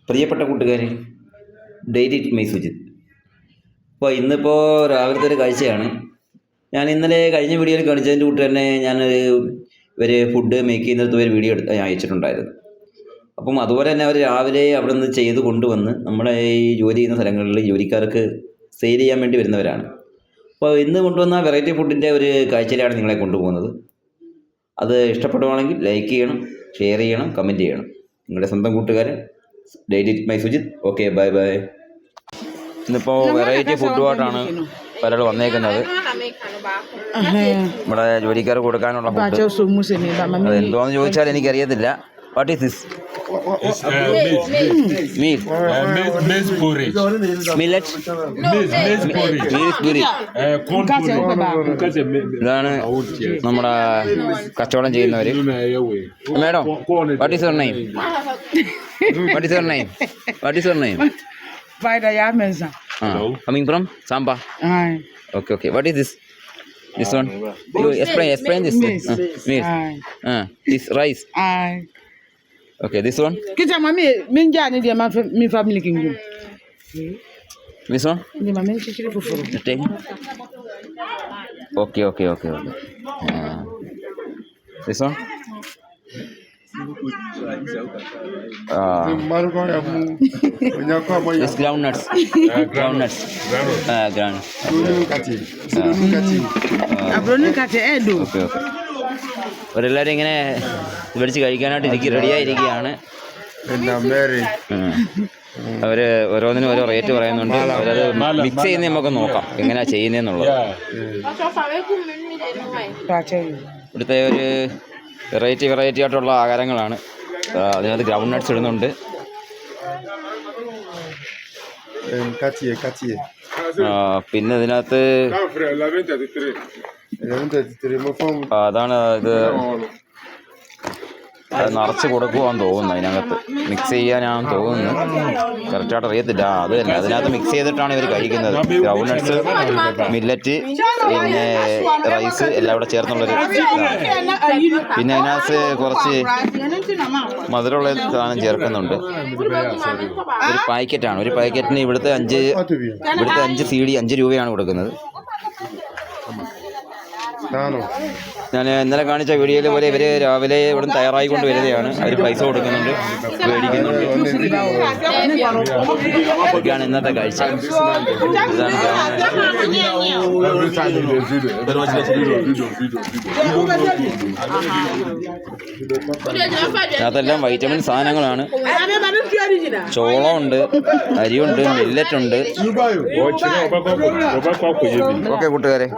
പ്രിയപ്പെട്ട കൂട്ടുകാരെ, daily my Sujith. അപ്പോൾ ഇന്നിപ്പോൾ രാവിലത്തെ ഒരു കാഴ്ചയാണ്. ഞാൻ ഇന്നലെ കഴിഞ്ഞ വീഡിയോയിൽ കാണിച്ചതിൻ്റെ കൂട്ട് തന്നെ ഞാൻ ഇവർ ഫുഡ് മേക്ക് ചെയ്യുന്നിടത്ത് ഒരു വീഡിയോ എടുത്ത് അയച്ചിട്ടുണ്ടായിരുന്നു. അപ്പം അതുപോലെ തന്നെ അവർ രാവിലെ അവിടെ നിന്ന് ചെയ്ത് കൊണ്ടുവന്ന് നമ്മുടെ ഈ ജോലി ചെയ്യുന്ന സ്ഥലങ്ങളിൽ ജോലിക്കാർക്ക് സെയിൽ ചെയ്യാൻ വേണ്ടി വരുന്നവരാണ്. അപ്പോൾ ഇന്ന് കൊണ്ടുവന്ന വെറൈറ്റി ഫുഡിൻ്റെ ഒരു കാഴ്ചയിലാണ് നിങ്ങളെ കൊണ്ടുപോകുന്നത്. അത് ഇഷ്ടപ്പെടുവാണെങ്കിൽ ലൈക്ക് ചെയ്യണം, ഷെയർ ചെയ്യണം, കമൻറ്റ് ചെയ്യണം. നിങ്ങളുടെ സ്വന്തം കൂട്ടുകാരൻ daily my Sujith. Okay, bye bye. ഇന്നിപ്പോൾ വെറൈറ്റി ഫുഡുമായിട്ടാണ് പലരും വന്നേക്കുന്നത്. ഇവിടെ ജോലിക്കാർ കൊടുക്കാനുള്ള ഫുഡ് അത് എന്തോന്ന് ചോദിച്ചാൽ എനിക്കറിയത്തില്ല. What is this? Meal millet puri. ഇതാണ് നമ്മുടെ കച്ചവടം ചെയ്യുന്നവര്. Madam, what is your name? What is your name? What is your name? Vaida Yamenza. Coming from Samba. Okay, okay. What is this? This one? You explain this. Meat. This rice. Okay, this one? Kita mami minja ni dia mi family kingdom. This one? Ni mami chichiri fufuru. Take. Okay, okay, okay, okay. This one? This groundnuts. Groundnuts. Groundnuts. Okay, okay. അവരെല്ലാവരും ഇങ്ങനെ മേടിച്ച് കഴിക്കാനായിട്ട് റെഡിയായിരിക്കുകയാണ്. അവർ ഓരോന്നിനും ഓരോ rate പറയുന്നുണ്ട്. അവരത് mix ചെയ്യുന്നത് നമുക്ക് നോക്കാം എങ്ങനെയാണ് ചെയ്യുന്നതെന്നുള്ളത്. ഇവിടുത്തെ ഒരു വെറൈറ്റി ആയിട്ടുള്ള ആഹാരങ്ങളാണ്. അതിനകത്ത് ഗ്രൗണ്ട് നട്ട്സ് ഇടുന്നുണ്ട്. പിന്നെ ഇതിനകത്ത് അതാണ് ഇത് നിറച്ച് കൊടുക്കുവാന്ന് തോന്നുന്നു. അതിനകത്ത് മിക്സ് ചെയ്യാനാണെന്ന് തോന്നുന്നു. കറക്റ്റായിട്ട് അറിയത്തില്ല. അത് തന്നെ അതിനകത്ത് മിക്സ് ചെയ്തിട്ടാണ് ഇവർ കഴിക്കുന്നത്. ഗ്രൗണ്ട് നട്ട്സ്, മില്ലറ്റ്, പിന്നെ റൈസ് എല്ലാം കൂടെ ചേർന്നുള്ളൊരു പിന്നെ അതിനകത്ത് കുറച്ച് മധുരമുള്ള സാധനം ചേർക്കുന്നുണ്ട്. ഒരു പാക്കറ്റാണ്. ഒരു പാക്കറ്റിന് ഇവിടുത്തെ 5 CD 5 രൂപയാണ് കൊടുക്കുന്നത്. ഞാൻ ഇന്നലെ കാണിച്ച വീഡിയോയിൽ പോലെ ഇവർ രാവിലെ ഇവിടെ തയ്യാറായി കൊണ്ട് വരികയാണ്. അവർ പൈസ കൊടുക്കുന്നുണ്ട്, മേടിക്കുന്നുണ്ട്. ഇതൊക്കെയാണ് ഇന്നത്തെ കാഴ്ച. അതെല്ലാം വൈറ്റമിൻ സാധനങ്ങളാണ്. ചോളമുണ്ട്, അരിയുണ്ട്, മില്ലറ്റുണ്ട്. ഓക്കെ കൂട്ടുകാരെ.